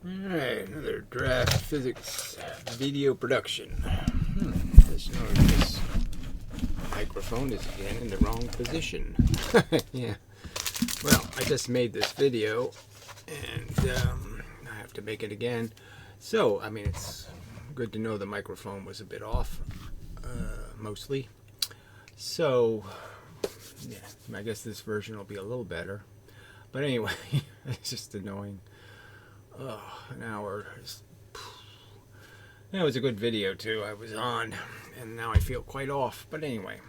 Alright, another draft physics video production. Just noticed this microphone is again in the wrong position. Yeah. Well, I just made this video and I have to make it again. So, I mean, it's good to know the microphone was a bit off, mostly. So, yeah, I guess this version will be a little better. But anyway, it's just annoying. Oh, an hour. That was a good video too. I was on, and now I feel quite off. But anyway,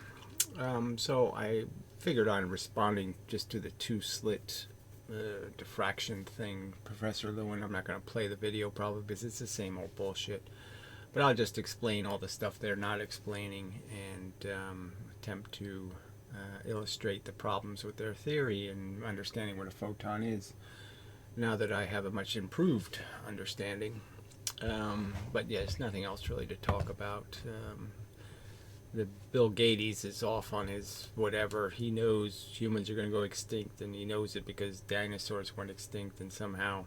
so I figured on responding just to the two slit diffraction thing, Professor Lewin. I'm not going to play the video probably because it's the same old bullshit. But I'll just explain all the stuff they're not explaining and attempt to illustrate the problems with their theory and understanding what a photon is, now that I have a much improved understanding. But yes, nothing else really to talk about. The Bill Gates is off on his whatever. He knows humans are going to go extinct, and he knows it because dinosaurs went extinct, and somehow,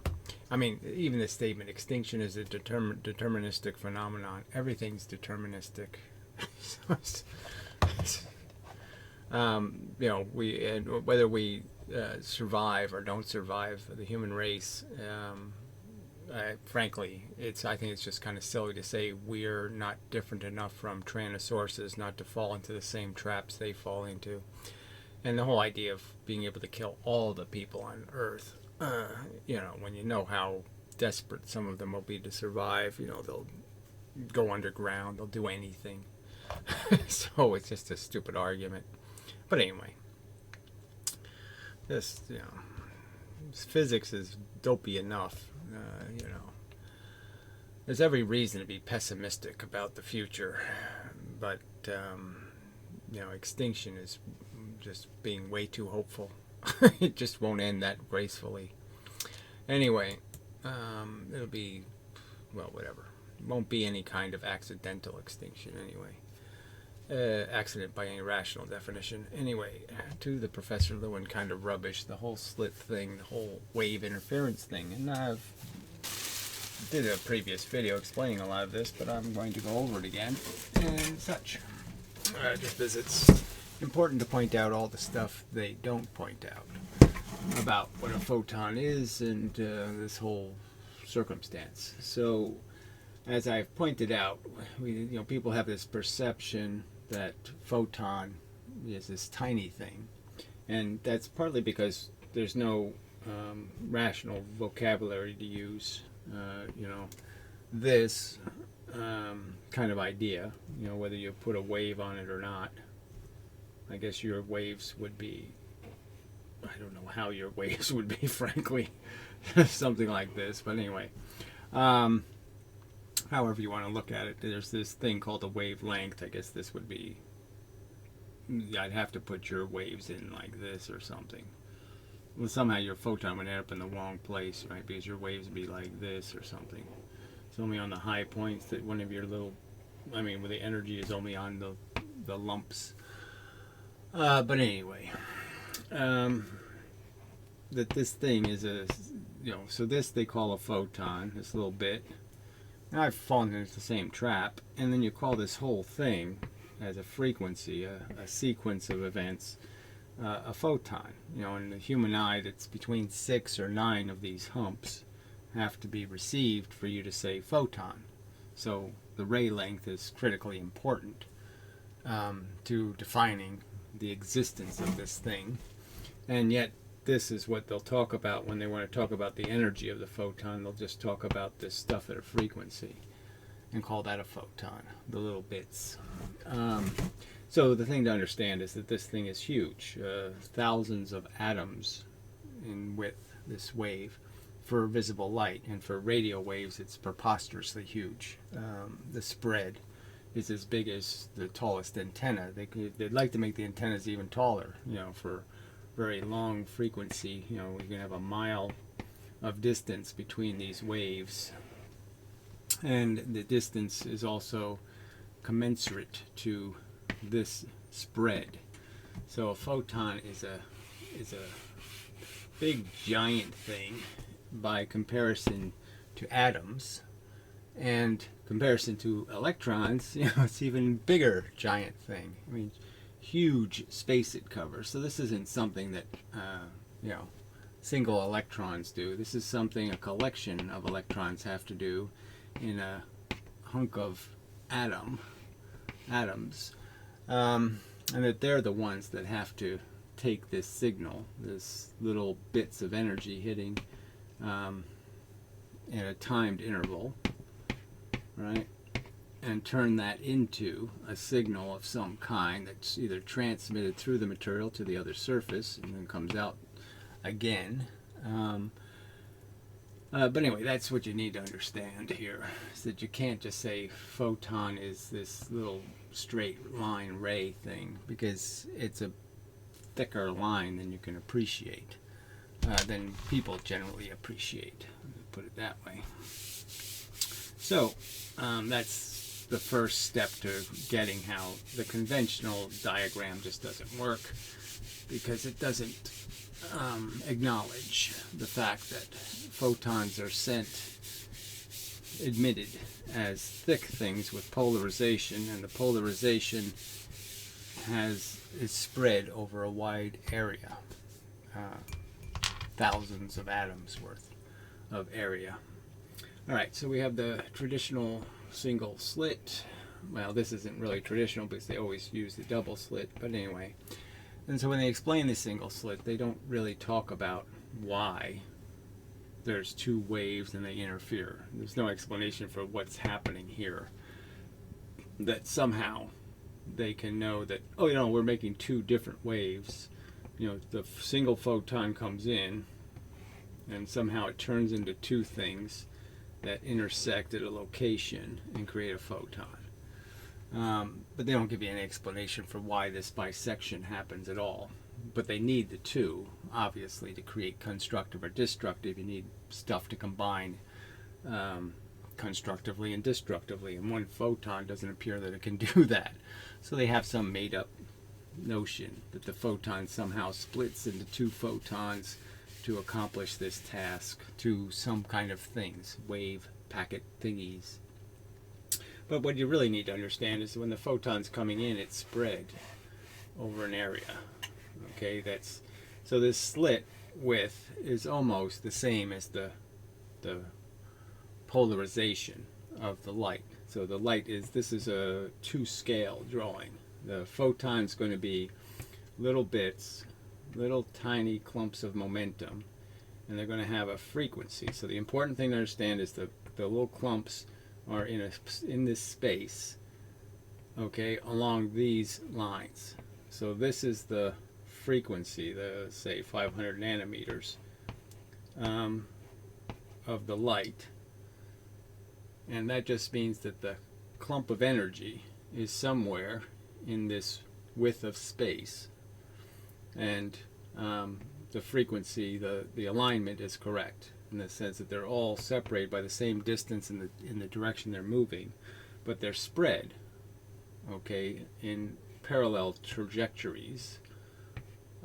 I mean, even the statement extinction is a deterministic phenomenon. Everything's deterministic. You know, whether we survive or don't survive, the human race, frankly, I think it's just kind of silly to say we're not different enough from Tyrannosauruses not to fall into the same traps they fall into. And the whole idea of being able to kill all the people on Earth, you know, when you know how desperate some of them will be to survive, you know, they'll go underground, they'll do anything. So it's just a stupid argument. But anyway, this, you know, physics is dopey enough. You know, there's every reason to be pessimistic about the future, but you know, extinction is just being way too hopeful. It just won't end that gracefully. Anyway, it'll be, well, whatever. It won't be any kind of accidental extinction anyway. Accident by any rational definition. Anyway, to the Professor Lewin kind of rubbish, the whole slit thing, the whole wave interference thing, and I've did a previous video explaining a lot of this, but I'm going to go over it again and such. Just because it's important to point out all the stuff they don't point out about what a photon is and this whole circumstance. So, as I've pointed out, you know, people have this perception that photon is this tiny thing, and that's partly because there's no rational vocabulary to use. You know, this kind of idea, you know, whether you put a wave on it or not. I guess your waves would be, I don't know how your waves would be, frankly, something like this, but anyway. However you want to look at it, there's this thing called a wavelength. I guess this would be, I'd have to put your waves in like this or something. Well, somehow your photon would end up in the wrong place, right? Because your waves would be like this or something. It's only on the high points that one of your little, I mean, where the energy is only on the lumps. But anyway, that this thing is a, you know, so this they call a photon, this little bit. Now I've fallen into the same trap, and then you call this whole thing as a frequency, a sequence of events, a photon. You know, in the human eye, it's between 6 or 9 of these humps have to be received for you to say photon. So the ray length is critically important to defining the existence of this thing, and yet this is what they'll talk about when they want to talk about the energy of the photon. They'll just talk about this stuff at a frequency and call that a photon, the little bits. So the thing to understand is that this thing is huge, thousands of atoms in width, this wave, for visible light, and for radio waves it's preposterously huge. The spread is as big as the tallest antenna. They'd like to make the antennas even taller, you know, for very long frequency. You know, you can have a mile of distance between these waves, and the distance is also commensurate to this spread. So a photon is a big giant thing by comparison to atoms. And comparison to electrons, it's even bigger giant thing. I mean, huge space it covers. So this isn't something that, single electrons do. This is something a collection of electrons have to do in a hunk of atoms. And that they're the ones that have to take this signal, this little bits of energy hitting at a timed interval, right, and turn that into a signal of some kind that's either transmitted through the material to the other surface and then comes out again. But anyway, that's what you need to understand here, is that you can't just say photon is this little straight line ray thing, because it's a thicker line than you can appreciate, than people generally appreciate, put it that way. So that's the first step to getting how the conventional diagram just doesn't work, because it doesn't acknowledge the fact that photons are emitted as thick things with polarization, and the polarization is spread over a wide area, thousands of atoms worth of area. Alright, so we have the traditional single slit. Well, this isn't really traditional because they always use the double slit, but anyway. And so when they explain the single slit, they don't really talk about why there's two waves and they interfere. There's no explanation for what's happening here. That somehow they can know that, we're making two different waves. The single photon comes in and somehow it turns into two things that intersect at a location and create a photon. But they don't give you any explanation for why this bisection happens at all. But they need the two, obviously, to create constructive or destructive. You need stuff to combine constructively and destructively, and one photon doesn't appear that it can do that. So they have some made-up notion that the photon somehow splits into two photons to accomplish this task, to some kind of things, wave packet thingies. But what you really need to understand is when the photon's coming in, it's spread over an area. Okay, so this slit width is almost the same as the polarization of the light. So the light this is a 2-scale drawing. The photon's going to be little bits, little tiny clumps of momentum, and they're going to have a frequency. So the important thing to understand is the little clumps are in this space, okay, along these lines. So this is the frequency, say 500 nanometers of the light, and that just means that the clump of energy is somewhere in this width of space, and the frequency, the alignment is correct in the sense that they're all separated by the same distance in the direction they're moving, but they're spread, okay, in parallel trajectories.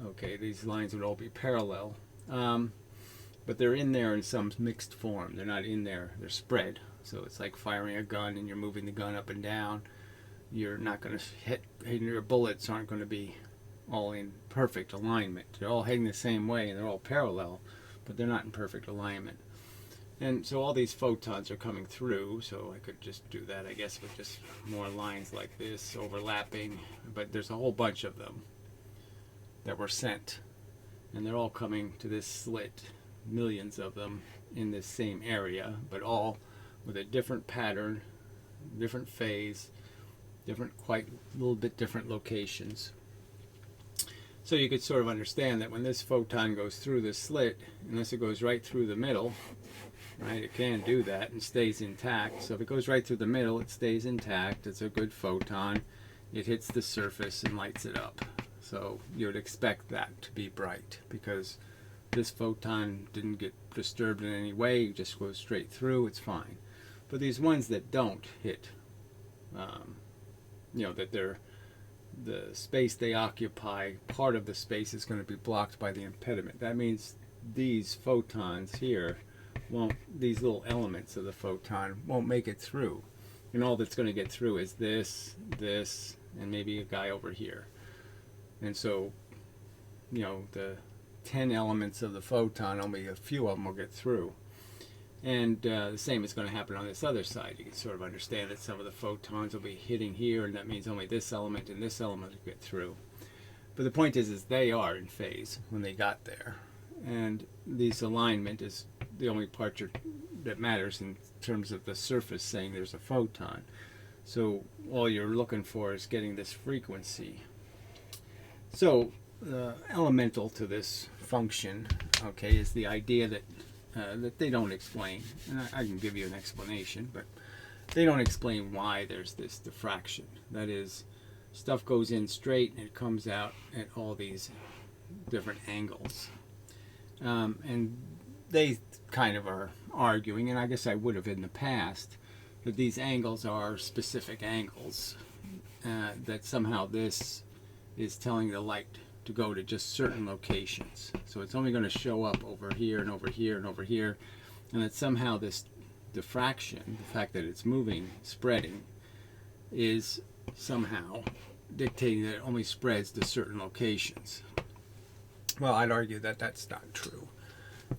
Okay, these lines would all be parallel, but they're in there in some mixed form. They're not in there, they're spread. So it's like firing a gun and you're moving the gun up and down. You're not going to your bullets aren't going to be all in perfect alignment. They're all heading the same way and they're all parallel, but they're not in perfect alignment. And so all these photons are coming through, so I could just do that, I guess, with just more lines like this overlapping, but there's a whole bunch of them that were sent, and they're all coming to this slit, millions of them in this same area, but all with a different pattern, different phase, quite a little bit different locations. So you could sort of understand that when this photon goes through this slit, unless it goes right through the middle, right, it can do that and stays intact. So if it goes right through the middle, it stays intact. It's a good photon. It hits the surface and lights it up. So you would expect that to be bright, because this photon didn't get disturbed in any way. It just goes straight through. It's fine. But these ones that don't hit, that the space they occupy, part of the space is going to be blocked by the impediment. That means these photons here these little elements of the photon won't make it through. And all that's going to get through is this, and maybe a guy over here. And so, the 10 elements of the photon, only a few of them will get through. And the same is going to happen on this other side. You can sort of understand that some of the photons will be hitting here, and that means only this element and this element will get through. But the point is they are in phase when they got there. And this alignment is the only part that matters in terms of the surface saying there's a photon. So all you're looking for is getting this frequency. So elemental to this function, okay, is the idea that they don't explain. And I can give you an explanation, but they don't explain why there's this diffraction. That is, stuff goes in straight and it comes out at all these different angles. And they kind of are arguing, and I guess I would have in the past, that these angles are specific angles, that somehow this is telling the light to go to just certain locations. So it's only going to show up over here and over here and over here, and that somehow this diffraction, the fact that it's moving, spreading, is somehow dictating that it only spreads to certain locations. Well, I'd argue that that's not true.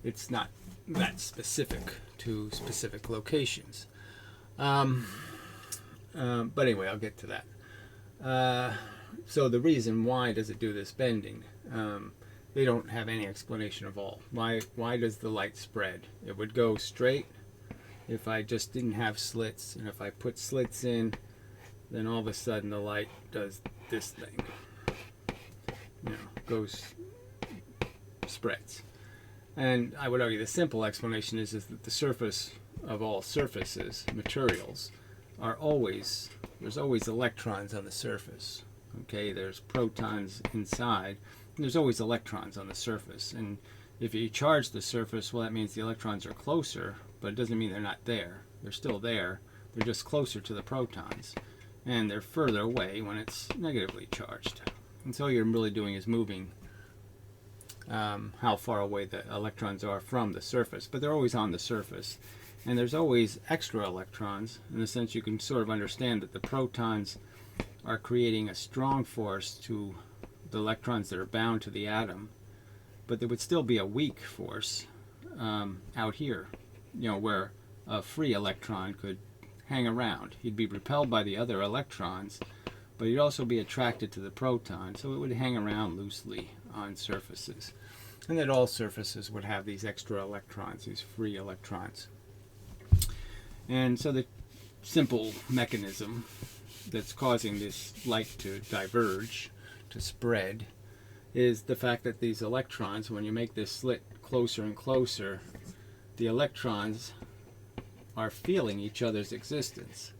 It's not that specific to specific locations. But anyway, I'll get to that. So the reason why does it do this bending? They don't have any explanation of all. Why does the light spread? It would go straight if I just didn't have slits, and if I put slits in, then all of a sudden the light does this thing. Spreads. And I would argue the simple explanation is that the surface of all surfaces, materials, there's always electrons on the surface. Okay, there's protons inside, and there's always electrons on the surface. And if you charge the surface, well, that means the electrons are closer, but it doesn't mean they're not there. They're still there. They're just closer to the protons. And they're further away when it's negatively charged. And so all you're really doing is moving how far away the electrons are from the surface. But they're always on the surface. And there's always extra electrons, in the sense you can sort of understand that the protons are creating a strong force to the electrons that are bound to the atom. But there would still be a weak force out here, where a free electron could hang around. He'd be repelled by the other electrons, but he'd also be attracted to the proton, so it would hang around loosely on surfaces. And that all surfaces would have these extra electrons, these free electrons. And so the simple mechanism that's causing this light to diverge, to spread, is the fact that these electrons, when you make this slit closer and closer, the electrons are feeling each other's existence.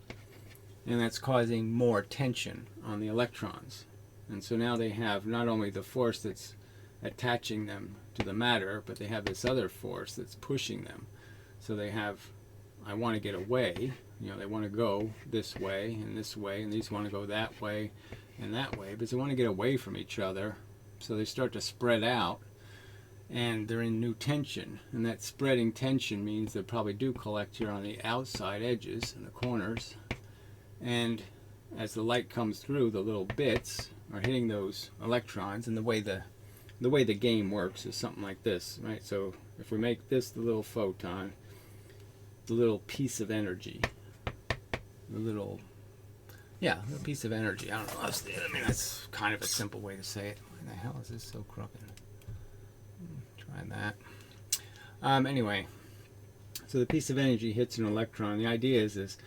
And that's causing more tension on the electrons. And so now they have not only the force that's attaching them to the matter, but they have this other force that's pushing them. So they have, I want to get away, they want to go this way, and these want to go that way and that way, but they want to get away from each other. So they start to spread out, and they're in new tension. And that spreading tension means they probably do collect here on the outside edges and the corners. And as the light comes through, the little bits are hitting those electrons. And the way the game works is something like this, right? So if we make this the little photon, the little piece of energy, the piece of energy. I don't know. I mean, that's kind of a simple way to say it. Why the hell is this so crooked? Try that. Anyway, so the piece of energy hits an electron. The idea is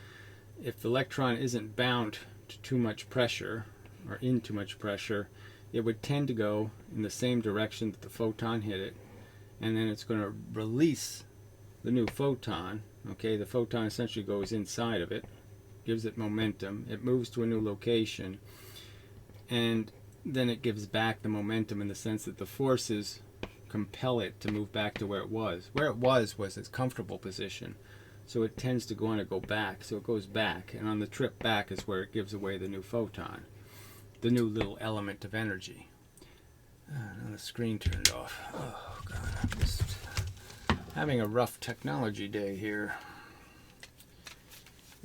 if the electron isn't bound to too much pressure, or in too much pressure, it would tend to go in the same direction that the photon hit it, and then it's going to release the new photon. Okay, the photon essentially goes inside of it, gives it momentum, it moves to a new location, and then it gives back the momentum in the sense that the forces compel it to move back to where it was. Where it was its comfortable position, so it tends to want to go back, so it goes back, and on the trip back is where it gives away the new photon, the new little element of energy. Now the screen turned off. Oh God, Having a rough technology day here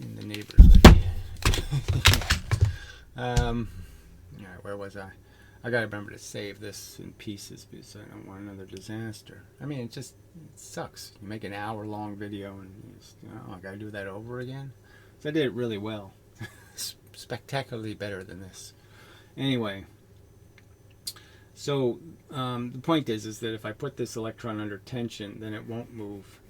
in the neighborhood. All right, where was I? I gotta remember to save this in pieces because I don't want another disaster. I mean, it sucks. You make an hour-long video and you just, I gotta do that over again. So I did it really well, spectacularly better than this. Anyway, so the point is that if I put this electron under tension, then it won't move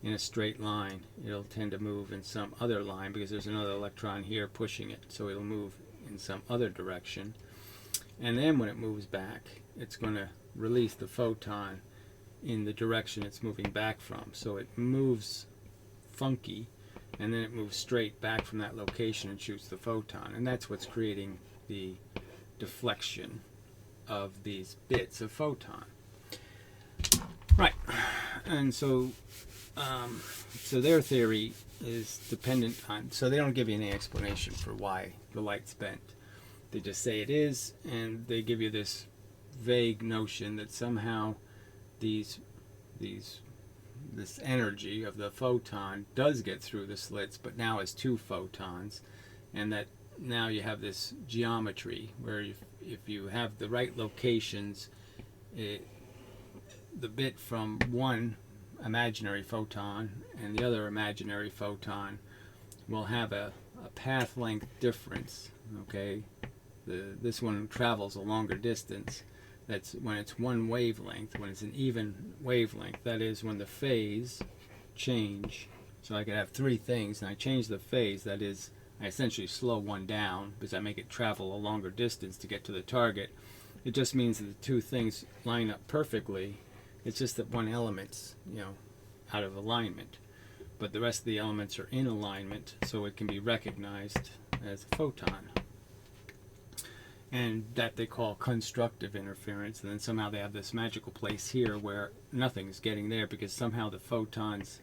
in a straight line. It'll tend to move in some other line because there's another electron here pushing it, so it'll move in some other direction. And then when it moves back, it's going to release the photon in the direction it's moving back from. So it moves funky, and then it moves straight back from that location and shoots the photon. And that's what's creating the deflection of these bits of photon. Right. And so so their theory is dependent on, so they don't give you any explanation for why the light's bent. They just say it is, and they give you this vague notion that somehow this energy of the photon does get through the slits, but now as two photons, and that now you have this geometry where if you have the right locations, the bit from one imaginary photon and the other imaginary photon will have a path length difference. Okay, this one travels a longer distance. That's when it's one wavelength, when it's an even wavelength. That is when the phase change. So I could have three things, and I change the phase. That is, I essentially slow one down because I make it travel a longer distance to get to the target. It just means that the two things line up perfectly. It's just that one element's, out of alignment, but the rest of the elements are in alignment, so it can be recognized as a photon. And that they call constructive interference. And then somehow they have this magical place here where nothing's getting there because somehow the photons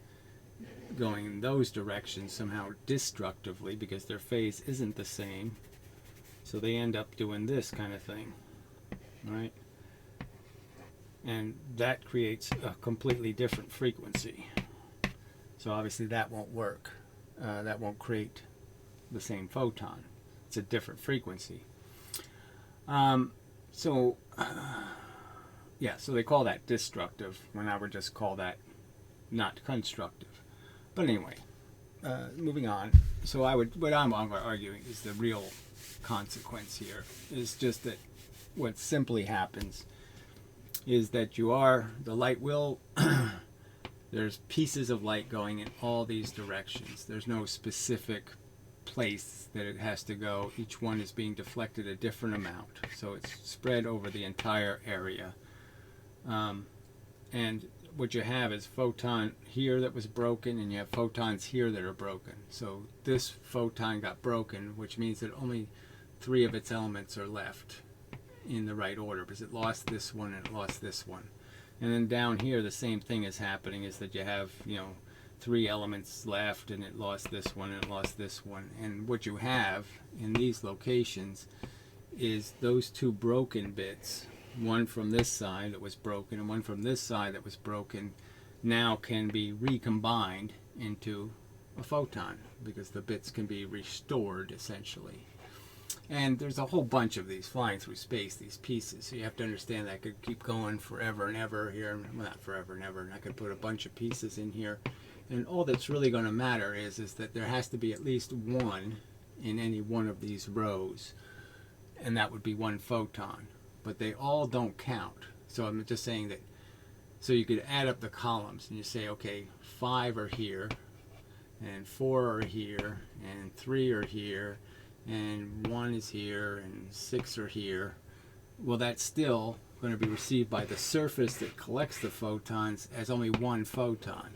going in those directions somehow destructively because their phase isn't the same. So they end up doing this kind of thing, right? And that creates a completely different frequency. So obviously that won't work. That won't create the same photon. It's a different frequency. So they call that destructive, when I would just call that not constructive. But anyway, moving on. So what I'm arguing is the real consequence here is just that what simply happens is that the light will, there's pieces of light going in all these directions. There's no specific place that it has to go. Each one is being deflected a different amount, so it's spread over the entire area. And what you have is photon here that was broken, and you have photons here that are broken. So this photon got broken, which means that only three of its elements are left in the right order because it lost this one and it lost this one. And then down here the same thing is happening, is that you have three elements left and it lost this one and it lost this one. And what you have in these locations is those two broken bits, one from this side that was broken and one from this side that was broken, now can be recombined into a photon because the bits can be restored essentially. And there's a whole bunch of these flying through space, these pieces. So you have to understand that I could keep going forever and ever here. Well, not forever and ever. And I could put a bunch of pieces in here. And all that's really going to matter is that there has to be at least one in any one of these rows. And that would be one photon. But they all don't count. So I'm just saying that. So you could add up the columns and you say, okay, 5 are here, and 4 are here, and 3 are here, and 1 is here, and 6 are here. Well, that's still going to be received by the surface that collects the photons as only one photon.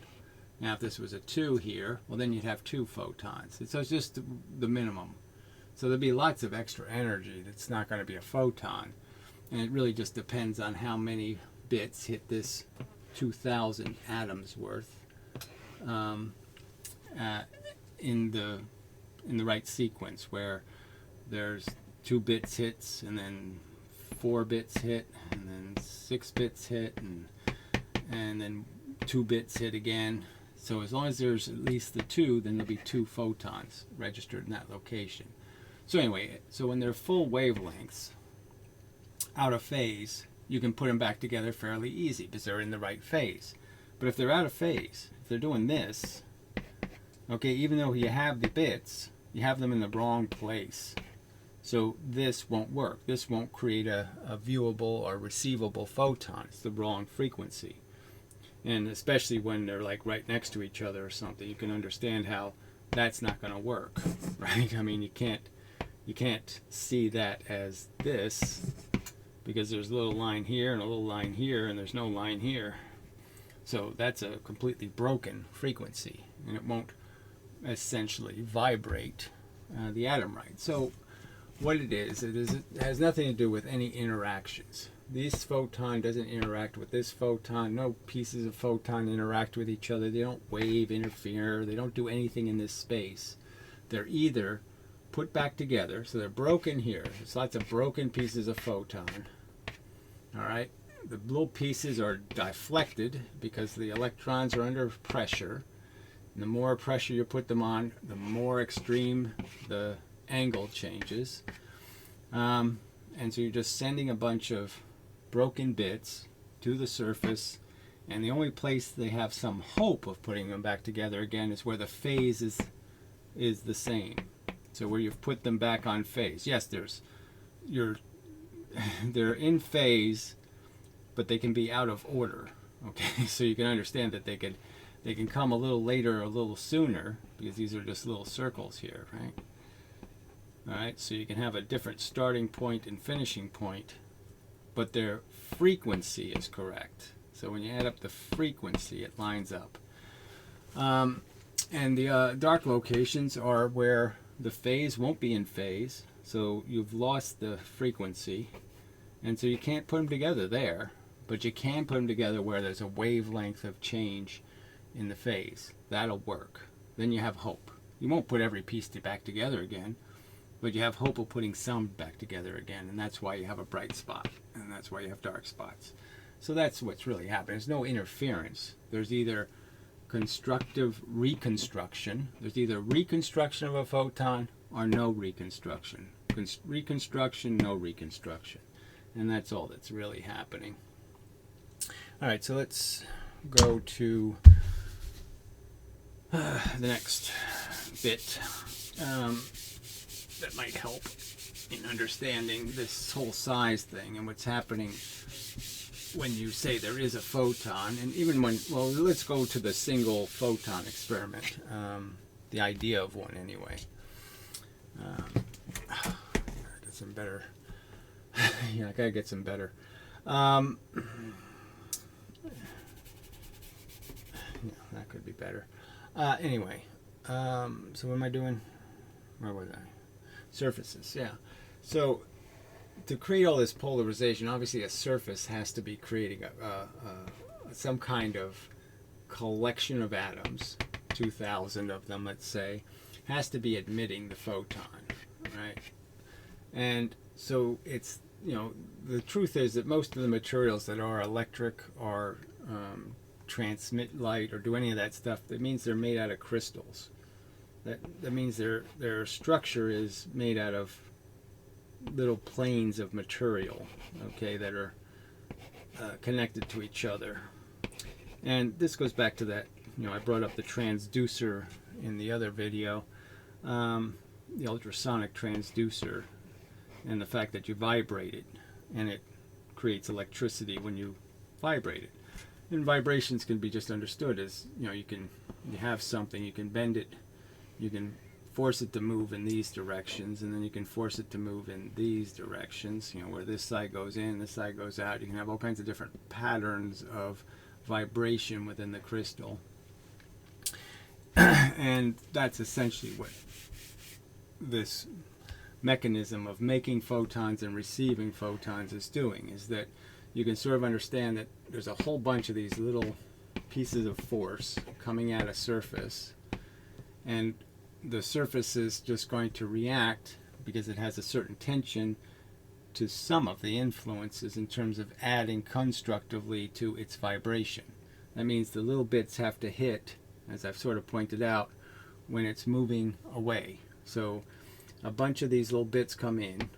Now, if this was a 2 here, well, then you'd have 2 photons. So it's just the minimum. So there'll be lots of extra energy that's not going to be a photon. And it really just depends on how many bits hit this 2,000 atoms worth in the right sequence, where there's 2 bits hits, and then 4 bits hit, and then 6 bits hit, and then 2 bits hit again. So as long as there's at least the 2, then there'll be 2 photons registered in that location. So anyway, so when they're full wavelengths, out of phase, you can put them back together fairly easy because they're in the right phase. But if they're out of phase, if they're doing this, okay, even though you have the bits, you have them in the wrong place. So this won't work. This won't create a viewable or receivable photon. It's the wrong frequency. And especially when they're like right next to each other or something, you can understand how that's not going to work, right? I mean, you can't see that as this because there's a little line here and a little line here and there's no line here. So that's a completely broken frequency, and it won't essentially vibrate the atom right. So what it has nothing to do with any interactions. This photon doesn't interact with this photon. No pieces of photon interact with each other. They don't wave, interfere. They don't do anything in this space. They're either put back together, so they're broken here. There's lots of broken pieces of photon. All right, the little pieces are deflected because the electrons are under pressure. And the more pressure you put them on, the more extreme the angle changes. And so you're just sending a bunch of broken bits to the surface, and the only place they have some hope of putting them back together again is where the phase is the same. So where you've put them back on phase. Yes, they're in phase, but they can be out of order. Okay, so you can understand that they can come a little later or a little sooner because these are just little circles here, right? All right, so you can have a different starting point and finishing point, but their frequency is correct. So when you add up the frequency, it lines up. And the dark locations are where the phase won't be in phase, so you've lost the frequency, and so you can't put them together there, but you can put them together where there's a wavelength of change in the phase. That'll work. Then you have hope. You won't put every piece back together again, but you have hope of putting some back together again, and that's why you have a bright spot, and that's why you have dark spots. So that's what's really happening. There's no interference. There's either constructive reconstruction. There's either reconstruction of a photon or no reconstruction. Reconstruction, no reconstruction. And that's all that's really happening. All right, so let's go to the next bit. That might help in understanding this whole size thing and what's happening when you say there is a photon. And even when, well, let's go to the single photon experiment, the idea of one anyway. Get some better. Yeah, I gotta get some better. Yeah, that could be better. Anyway, so what am I doing? Where was I? Surfaces, yeah. So to create all this polarization, obviously a surface has to be creating some kind of collection of atoms, 2,000 of them, let's say, has to be admitting the photon, right? And so it's, you know, the truth is that most of the materials that are electric or transmit light or do any of that stuff, that means they're made out of crystals. That means their structure is made out of little planes of material, okay, that are connected to each other. And this goes back to that, you know, I brought up the transducer in the other video, the ultrasonic transducer, and the fact that you vibrate it, and it creates electricity when you vibrate it. And vibrations can be just understood as, you know, you have something, you can bend it, you can force it to move in these directions, and then you can force it to move in these directions, you know, where this side goes in, this side goes out. You can have all kinds of different patterns of vibration within the crystal. And that's essentially what this mechanism of making photons and receiving photons is doing, is that you can sort of understand that there's a whole bunch of these little pieces of force coming at a surface, and the surface is just going to react because it has a certain tension to some of the influences in terms of adding constructively to its vibration. That means the little bits have to hit, as I've sort of pointed out, when it's moving away. So a bunch of these little bits come in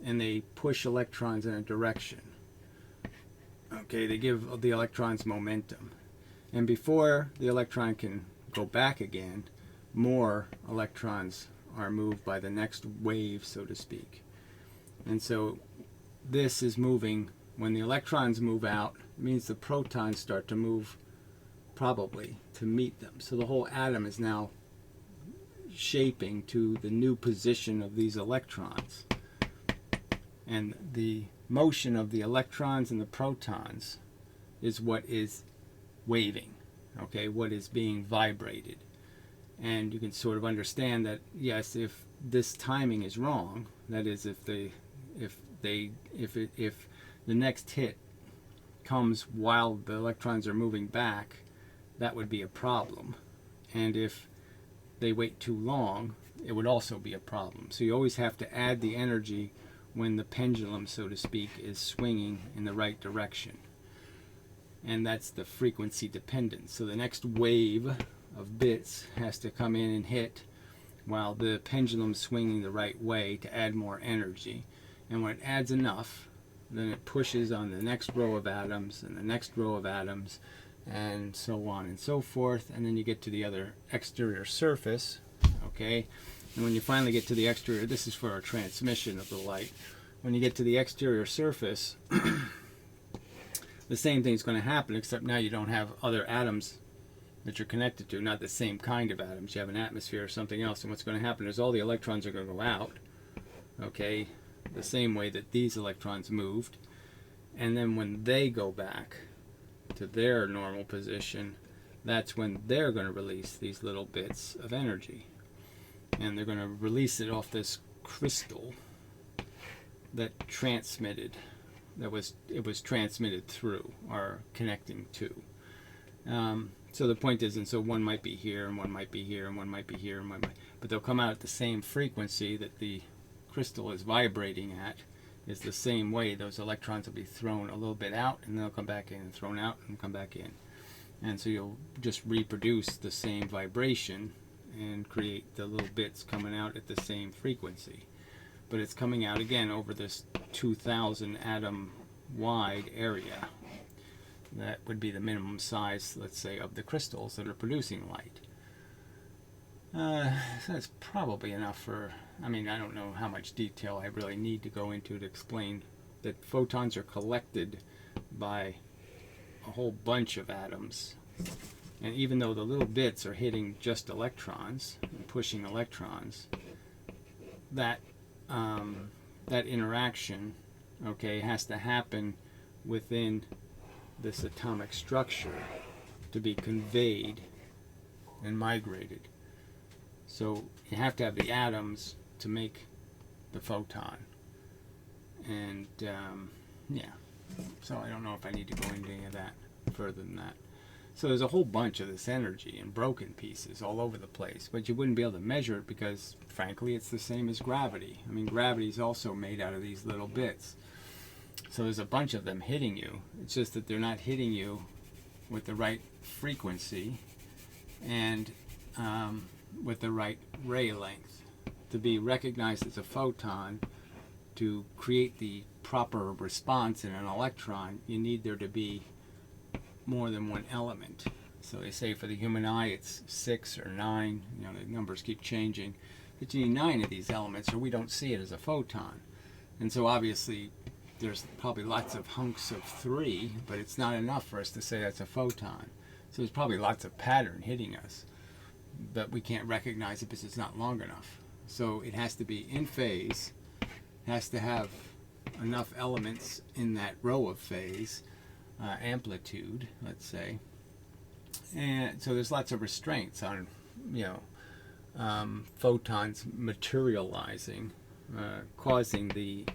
and they push electrons in a direction. Okay, they give the electrons momentum. And before the electron can go back again, more electrons are moved by the next wave, so to speak. And so this is moving. When the electrons move out, it means the protons start to move probably to meet them. So the whole atom is now shaping to the new position of these electrons. And the motion of the electrons and the protons is what is waving, okay, what is being vibrated. And you can sort of understand that, yes, if this timing is wrong, that is, if the next hit comes while the electrons are moving back, that would be a problem. And if they wait too long, it would also be a problem. So you always have to add the energy when the pendulum, so to speak, is swinging in the right direction. And that's the frequency dependence. So the next wave of bits has to come in and hit while the pendulum's swinging the right way to add more energy. And when it adds enough, then it pushes on the next row of atoms and the next row of atoms, and so on and so forth. And then you get to the other exterior surface, okay? And when you finally get to the exterior, this is for a transmission of the light. When you get to the exterior surface, the same thing's going to happen, except now you don't have other atoms that you're connected to, not the same kind of atoms. You have an atmosphere or something else, and what's going to happen is all the electrons are going to go out, okay, the same way that these electrons moved. And then when they go back to their normal position, that's when they're going to release these little bits of energy. And they're going to release it off this crystal that transmitted, it was transmitted through or connecting to. So the point is, and so one might be here, and one might be here, and one might be here, and one might, but they'll come out at the same frequency that the crystal is vibrating at. Is the same way those electrons will be thrown a little bit out, and they'll come back in, and thrown out and come back in. And so you'll just reproduce the same vibration and create the little bits coming out at the same frequency. But it's coming out again over this 2,000 atom wide area. That would be the minimum size, let's say, of the crystals that are producing light. So that's probably enough for, I mean, I don't know how much detail I really need to go into to explain that photons are collected by a whole bunch of atoms. And even though the little bits are hitting just electrons and pushing electrons, that interaction, okay, has to happen within this atomic structure to be conveyed and migrated. So you have to have the atoms to make the photon. And yeah, so I don't know if I need to go into any of that further than that. So there's a whole bunch of this energy in broken pieces all over the place, but you wouldn't be able to measure it because, frankly, it's the same as gravity. I mean, gravity is also made out of these little bits. So there's a bunch of them hitting you. It's just that they're not hitting you with the right frequency and with the right ray length. To be recognized as a photon, to create the proper response in an electron, you need there to be more than one element. So they say for the human eye it's 6 or 9, you know, the numbers keep changing, but you need 9 of these elements or we don't see it as a photon. And so obviously there's probably lots of hunks of 3, but it's not enough for us to say that's a photon. So there's probably lots of pattern hitting us, but we can't recognize it because it's not long enough. So it has to be in phase, has to have enough elements in that row of phase, amplitude, let's say. And so there's lots of restraints on, you know, photons materializing, causing the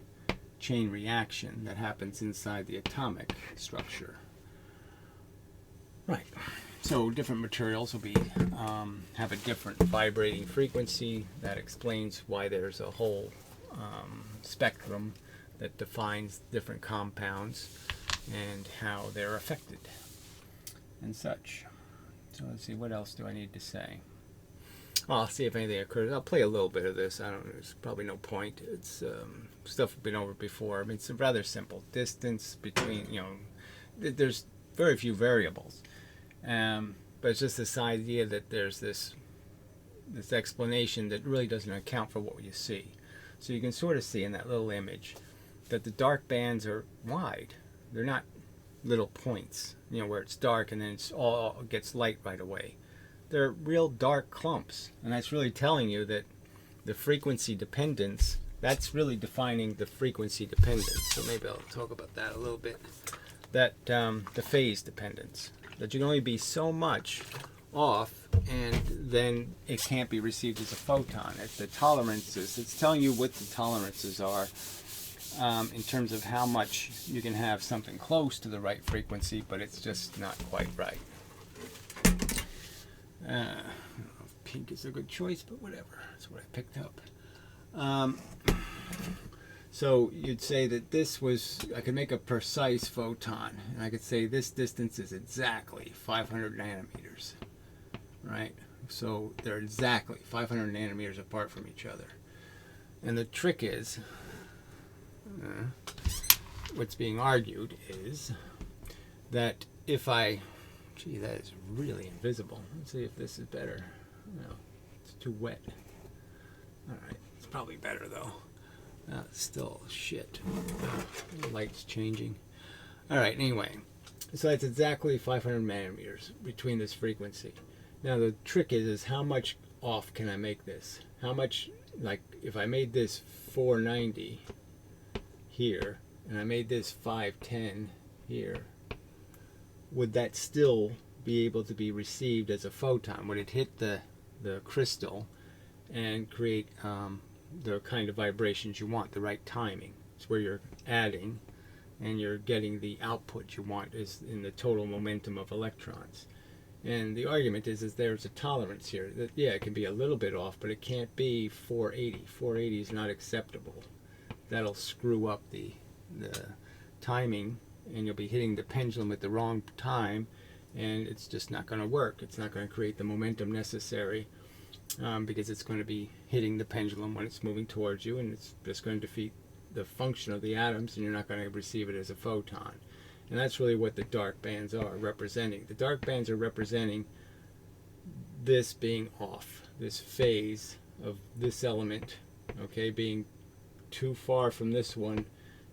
chain reaction that happens inside the atomic structure. Right. So different materials will be have a different vibrating frequency. That explains why there's a whole spectrum that defines different compounds and how they're affected. and such. So let's see, what else do I need to say? Well, I'll see if anything occurs. I'll play a little bit of this. I don't know. There's probably no point. It's stuff we've been over before. I mean, it's rather simple. Distance between, there's very few variables. But it's just this idea that there's this explanation that really doesn't account for what you see. So you can sort of see in that little image that the dark bands are wide. They're not little points, where it's dark and then it's all gets light right away. They're real dark clumps, and that's really telling you that the frequency dependence, that's really defining the frequency dependence. So maybe I'll talk about that a little bit. That the phase dependence, that you can only be so much off, and then it can't be received as a photon. At the tolerances, it's telling you what the tolerances are in terms of how much you can have something close to the right frequency, but it's just not quite right. I don't know if pink is a good choice, but whatever. That's what I picked up. So you'd say that this was, I could make a precise photon, and I could say this distance is exactly 500 nanometers, right? So they're exactly 500 nanometers apart from each other. And the trick is, what's being argued is that if I, gee, that is really invisible. Let's see if this is better. No, it's too wet. All right, it's probably better though. It's still shit. The light's changing. All right, anyway, so that's exactly 500 nanometers between this frequency. Now the trick is how much off can I make this? How much, like if I made this 490 here and I made this 510 here, would that still be able to be received as a photon? Would it hit the crystal and create the kind of vibrations you want, the right timing? It's where you're adding and you're getting the output you want is in the total momentum of electrons. And the argument is there's a tolerance here that, yeah, it can be a little bit off, but it can't be 480. 480 is not acceptable. That'll screw up the timing, and you'll be hitting the pendulum at the wrong time, and it's just not going to work. It's not going to create the momentum necessary because it's going to be hitting the pendulum when it's moving towards you, and it's just going to defeat the function of the atoms, and you're not going to receive it as a photon. And that's really what the dark bands are representing. The dark bands are representing this being off, this phase of this element, okay, being too far from this one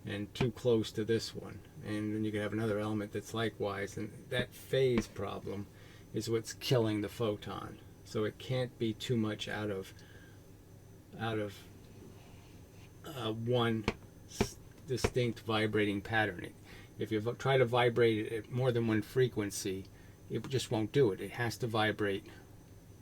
and too close to this one. And then you could have another element that's likewise, and that phase problem is what's killing the photon. So it can't be too much out of one distinct vibrating pattern. If you try to vibrate it at more than one frequency, it just won't do it. It has to vibrate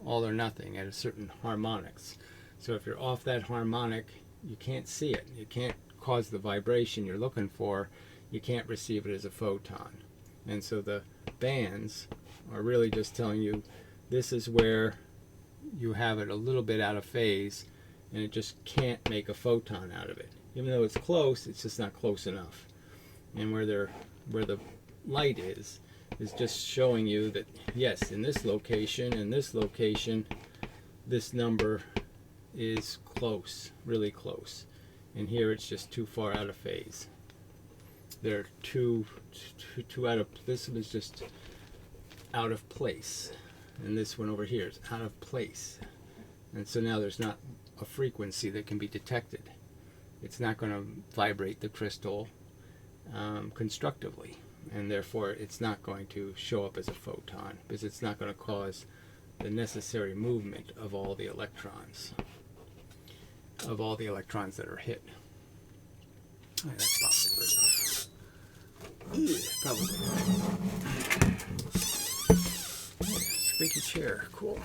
all or nothing at a certain harmonics. So if you're off that harmonic, you can't see it. You can't cause the vibration you're looking for. You can't receive it as a photon. And so the bands are really just telling you this is where you have it a little bit out of phase, and it just can't make a photon out of it. Even though it's close, it's just not close enough. And where the light is just showing you that, yes, in this location and this location, this number is close, really close. And here it's just too far out of phase. They're too out of, this one is just out of place. And this one over here is out of place. And so now there's not a frequency that can be detected. It's not going to vibrate the crystal constructively, and therefore it's not going to show up as a photon because it's not going to cause the necessary movement of all the electrons that are hit. All right, that's probably good enough. Probably. Squeaky chair, cool.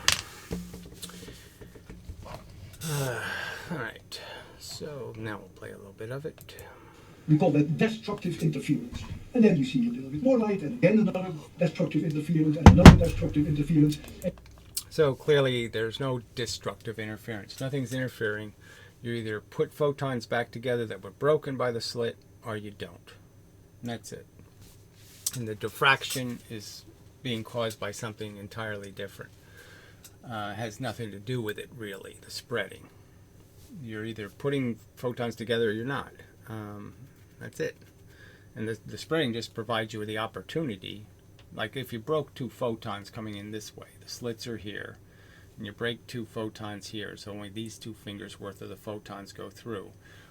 All right, so now we'll play a little bit of it. We call that destructive interference. And then you see a little bit more light, and again another destructive interference, and another destructive interference. So clearly there's no destructive interference. Nothing's interfering. You either put photons back together that were broken by the slit, or you don't. And that's it. And the diffraction is being caused by something entirely different. Has nothing to do with it, really, the spreading. You're either putting photons together or you're not. That's it. And the spreading just provides you with the opportunity. Like if you broke two photons coming in this way, the slits are here, and you break two photons here, so only these 2 fingers worth of the photons go through.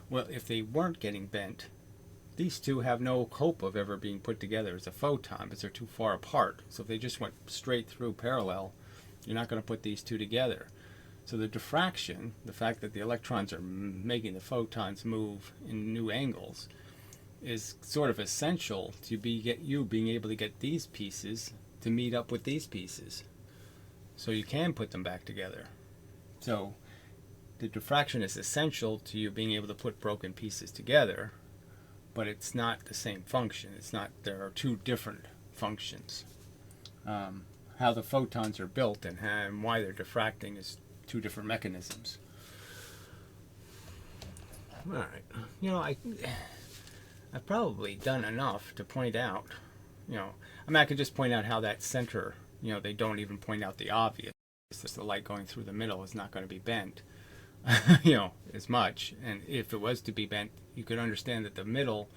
Well, if they weren't getting bent, these two have no hope of ever being put together as a photon because they're too far apart. So if they just went straight through parallel, you're not going to put these two together. So the diffraction, the fact that the electrons are making the photons move in new angles, is sort of essential to you being able to get these pieces to meet up with these pieces. So you can put them back together. So the diffraction is essential to you being able to put broken pieces together, but it's not the same function. It's not, there are 2 different functions. How the photons are built and why they're diffracting is 2 different mechanisms. All right. You know, I've probably done enough to point out, you know, I mean, I could just point out how that center, you know, they don't even point out the obvious. It's just the light going through the middle is not going to be bent, you know, as much. And if it was to be bent, you could understand that the middle,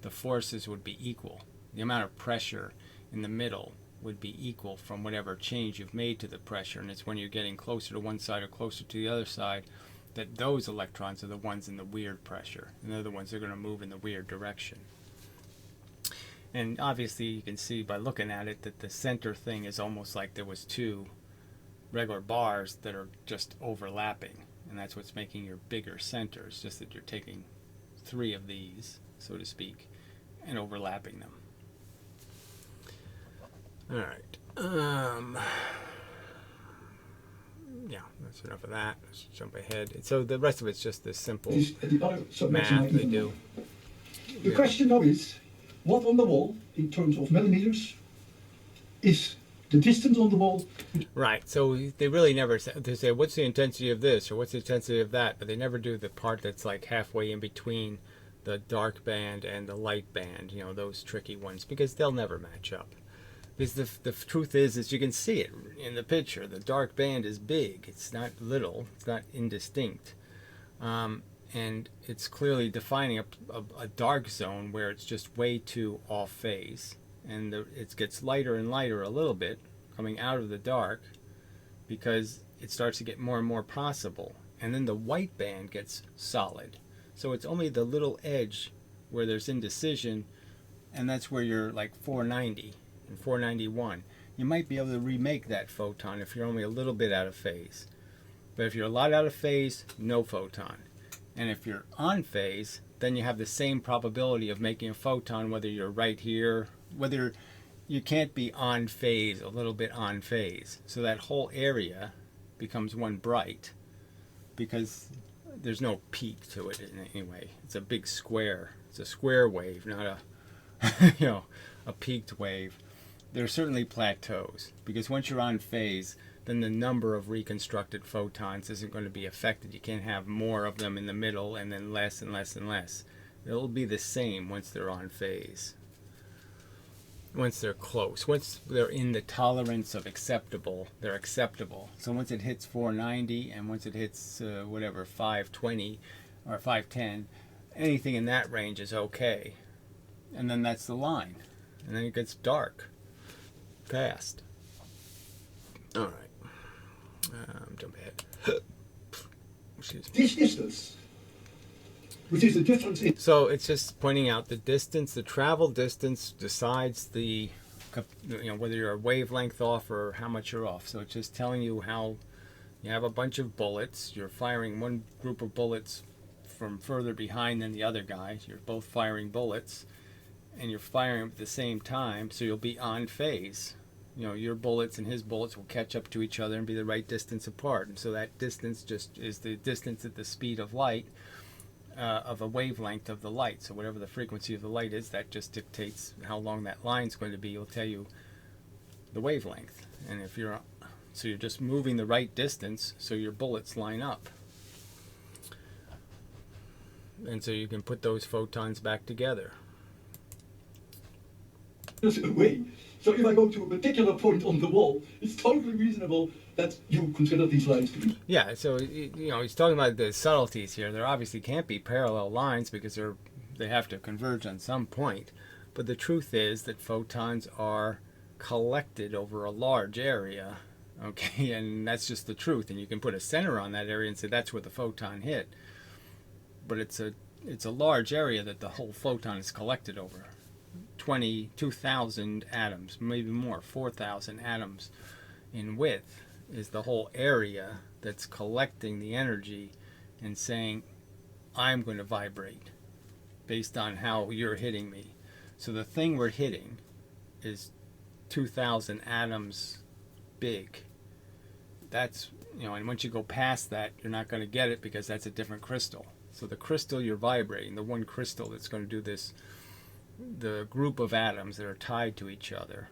the forces would be equal. The amount of pressure in the middle would be equal from whatever change you've made to the pressure. And it's when you're getting closer to one side or closer to the other side that those electrons are the ones in the weird pressure. And they're the ones that are going to move in the weird direction. And obviously you can see by looking at it that the center thing is almost like there was 2 regular bars that are just overlapping. And that's what's making your bigger centers, just that you're taking 3 of these, so to speak, and overlapping them. All right. Yeah, that's enough of that. Let's jump ahead. So the rest of it's just this simple math they do. The question now is, what on the wall, in terms of millimeters, is the distance on the wall? Right, so they really never say, they say, what's the intensity of this, or what's the intensity of that, but they never do the part that's like halfway in between the dark band and the light band, you know, those tricky ones, because they'll never match up. Because the truth is you can see it in the picture. The dark band is big. It's not little. It's not indistinct. And it's clearly defining a dark zone where it's just way too off phase. And it gets lighter and lighter a little bit coming out of the dark because it starts to get more and more possible. And then the white band gets solid. So it's only the little edge where there's indecision, and that's where you're like 490. And 491, you might be able to remake that photon if you're only a little bit out of phase. But if you're a lot out of phase, no photon. And if you're on phase, then you have the same probability of making a photon whether you're right here, whether you can't be on phase, a little bit on phase. So that whole area becomes one bright because there's no peak to it in any way. It's a big square. It's a square wave, not a, you know, a peaked wave. There are certainly plateaus, because once you're on phase, then the number of reconstructed photons isn't going to be affected. You can't have more of them in the middle and then less and less and less. It'll be the same once they're on phase. Once they're close, once they're in the tolerance of acceptable, they're acceptable. So once it hits 490 and once it hits whatever, 520 or 510, anything in that range is okay. And then that's the line. And then it gets dark. Fast. All right. Jump ahead. Excuse me. This distance, which is the difference in... So it's just pointing out the distance, the travel distance decides the, you know, whether you're a wavelength off or how much you're off. So it's just telling you how you have a bunch of bullets. You're firing one group of bullets from further behind than the other guy. You're both firing bullets, and you're firing at the same time, so you'll be on phase. You know, your bullets and his bullets will catch up to each other and be the right distance apart. And so that distance just is the distance at the speed of light, of a wavelength of the light. So whatever the frequency of the light is, that just dictates how long that line's going to be. It'll tell you the wavelength. And if you're, so you're just moving the right distance so your bullets line up. And so you can put those photons back together. away. So if I go to a particular point on the wall, it's totally reasonable that you consider these lines to be. Yeah, so he's talking about the subtleties here. There obviously can't be parallel lines because they have to converge on some point. But the truth is that photons are collected over a large area, okay, and that's just the truth. And you can put a center on that area and say that's where the photon hit. But it's a large area that the whole photon is collected over. 22,000 atoms, maybe more, 4,000 atoms in width is the whole area that's collecting the energy and saying, I'm going to vibrate based on how you're hitting me. So the thing we're hitting is 2,000 atoms big. That's, and once you go past that, you're not going to get it because that's a different crystal. So the crystal you're vibrating, the one crystal that's going to do this, the group of atoms that are tied to each other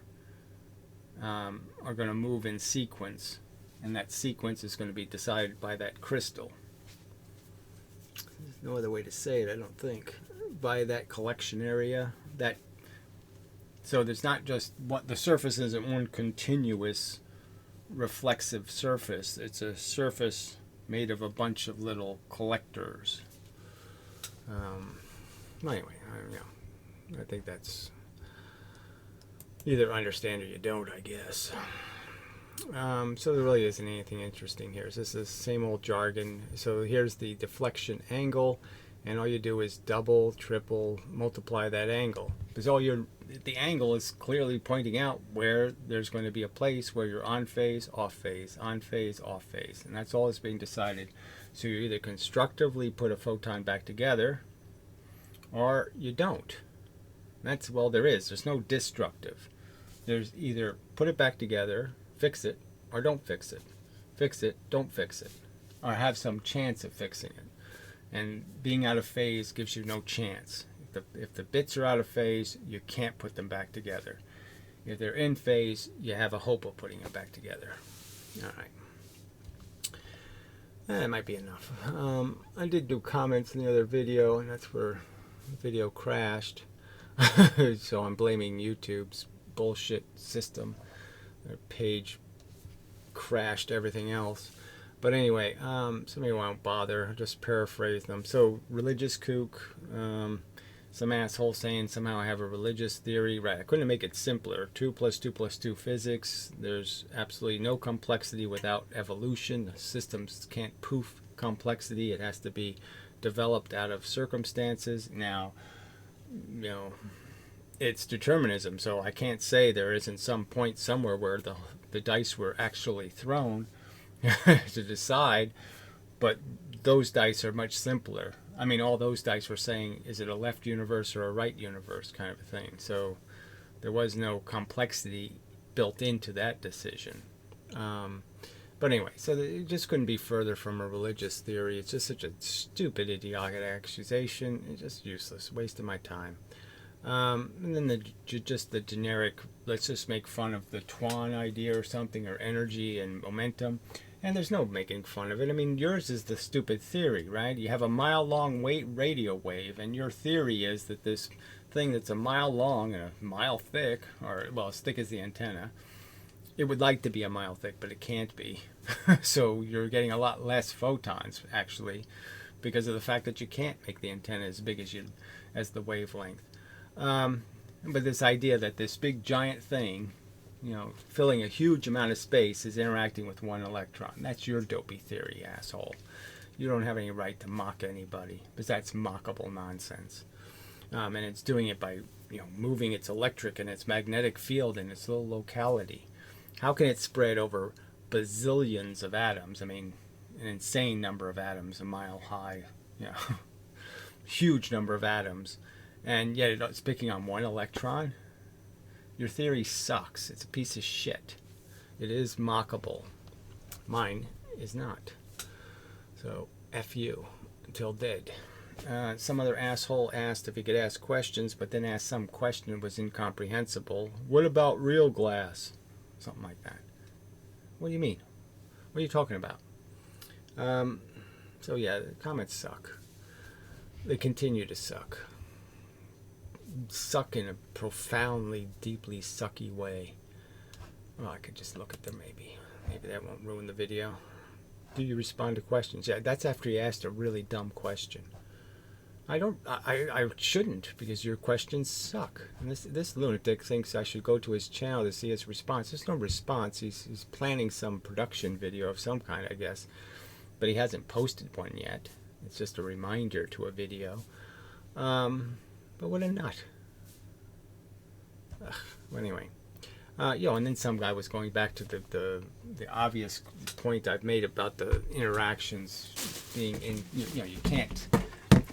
are going to move in sequence, and that sequence is going to be decided by that crystal. There's no other way to say it, I don't think. By that collection area, so there's not just the surface isn't one continuous reflexive surface. It's a surface made of a bunch of little collectors. Anyway, I think that's either understand or you don't, I guess. So there really isn't anything interesting here. So this is the same old jargon. So here's the deflection angle, and all you do is double, triple, multiply that angle. Because the angle is clearly pointing out where there's going to be a place where you're on phase, off phase, on phase, off phase. And that's all that's being decided. So you either constructively put a photon back together, or you don't. That's, well, there's no destructive. There's either put it back together, fix it, or don't fix it. Fix it, don't fix it. Or have some chance of fixing it. And being out of phase gives you no chance. If the bits are out of phase, you can't put them back together. If they're in phase, you have a hope of putting them back together. All right. That might be enough. I did do comments in the other video, and that's where the video crashed. So I'm blaming YouTube's bullshit system. Their page crashed everything else. But anyway, somebody won't bother. I'll just paraphrase them. So religious kook, some asshole saying somehow I have a religious theory. Right, I couldn't make it simpler. 2 + 2 + 2 physics. There's absolutely no complexity without evolution. The systems can't poof complexity. It has to be developed out of circumstances. Now, it's determinism, so I can't say there isn't some point somewhere where the dice were actually thrown to decide, but those dice are much simpler. I mean, all those dice were saying, is it a left universe or a right universe kind of a thing. So there was no complexity built into that decision. But anyway, so it just couldn't be further from a religious theory. It's just such a stupid, idiotic accusation. It's just useless, waste of my time. And then just the generic, let's just make fun of the Twan idea or something, or energy and momentum. And there's no making fun of it. I mean, yours is the stupid theory, right? You have a mile-long radio wave, and your theory is that this thing that's a mile long and a mile thick, or, well, as thick as the antenna, it would like to be a mile thick, but it can't be. So you're getting a lot less photons, actually, because of the fact that you can't make the antenna as big as the wavelength. But this idea that this big giant thing, filling a huge amount of space is interacting with one electron. That's your dopey theory, asshole. You don't have any right to mock anybody, because that's mockable nonsense. And it's doing it by, moving its electric and its magnetic field in its little locality. How can it spread over bazillions of atoms? I mean, an insane number of atoms, a mile high, huge number of atoms, and yet it's picking on one electron? Your theory sucks. It's a piece of shit. It is mockable. Mine is not. So, F you. Until dead. Some other asshole asked if he could ask questions, but then asked some question that was incomprehensible. What about real glass? Something like that. What do you mean? What are you talking about? So yeah, the comments suck. They continue to suck. suck in a profoundly, deeply sucky way. Well, I could just look at them maybe. Maybe that won't ruin the video. Do you respond to questions? Yeah, that's after you asked a really dumb question. I shouldn't, because your questions suck. And this lunatic thinks I should go to his channel to see his response. There's no response. He's planning some production video of some kind, I guess. But he hasn't posted one yet. It's just a reminder to a video. But what a nut. Ugh. Well, anyway. And then some guy was going back to the obvious point I've made about the interactions being in, you can't,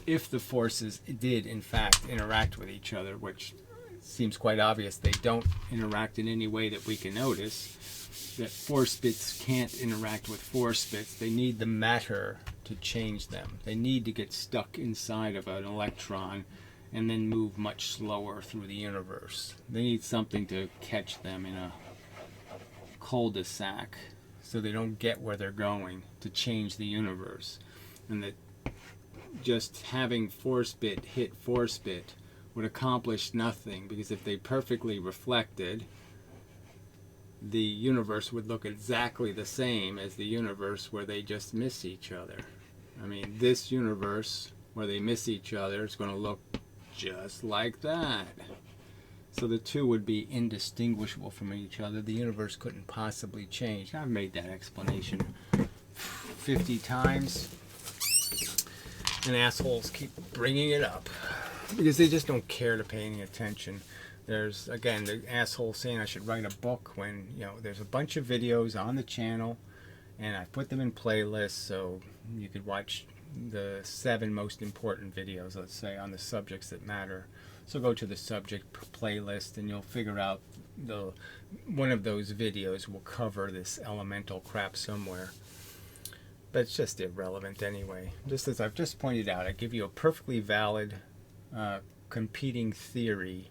if the forces did in fact interact with each other, which seems quite obvious they don't interact in any way that we can notice, that force bits can't interact with force bits. They need the matter to change them. They need to get stuck inside of an electron and then move much slower through the universe. They need something to catch them in a cul-de-sac so they don't get where they're going, to change the universe. And that just having force bit hit force bit would accomplish nothing, because if they perfectly reflected, the universe would look exactly the same as the universe where they just miss each other. I mean, this universe where they miss each other is going to look just like that. So the two would be indistinguishable from each other. The universe couldn't possibly change. I've made that explanation 50 times. And assholes keep bringing it up because they just don't care to pay any attention. There's, again, the asshole saying I should write a book when, there's a bunch of videos on the channel and I put them in playlists so you could watch the 7 most important videos, let's say, on the subjects that matter. So go to the subject playlist and you'll figure out one of those videos will cover this elemental crap somewhere. But it's just irrelevant anyway. Just as I've just pointed out, I give you a perfectly valid competing theory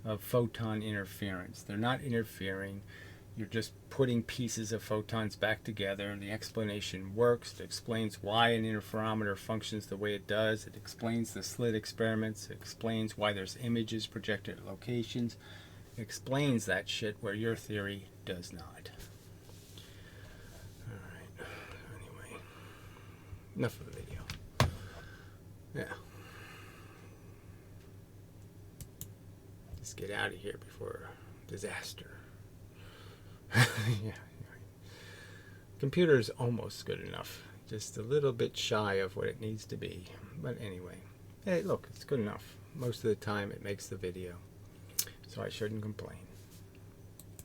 of photon interference. They're not interfering. You're just putting pieces of photons back together, and the explanation works. It explains why an interferometer functions the way it does. It explains the Slit experiments. It explains why there's images projected at locations. It explains that shit where your theory does not. Alright, anyway. Enough of the video. Yeah. Let's get out of here before disaster. Yeah, computer is almost good enough, just a little bit shy of what it needs to be, but anyway, hey, look, it's good enough. Most of the time it makes the video, so I shouldn't complain.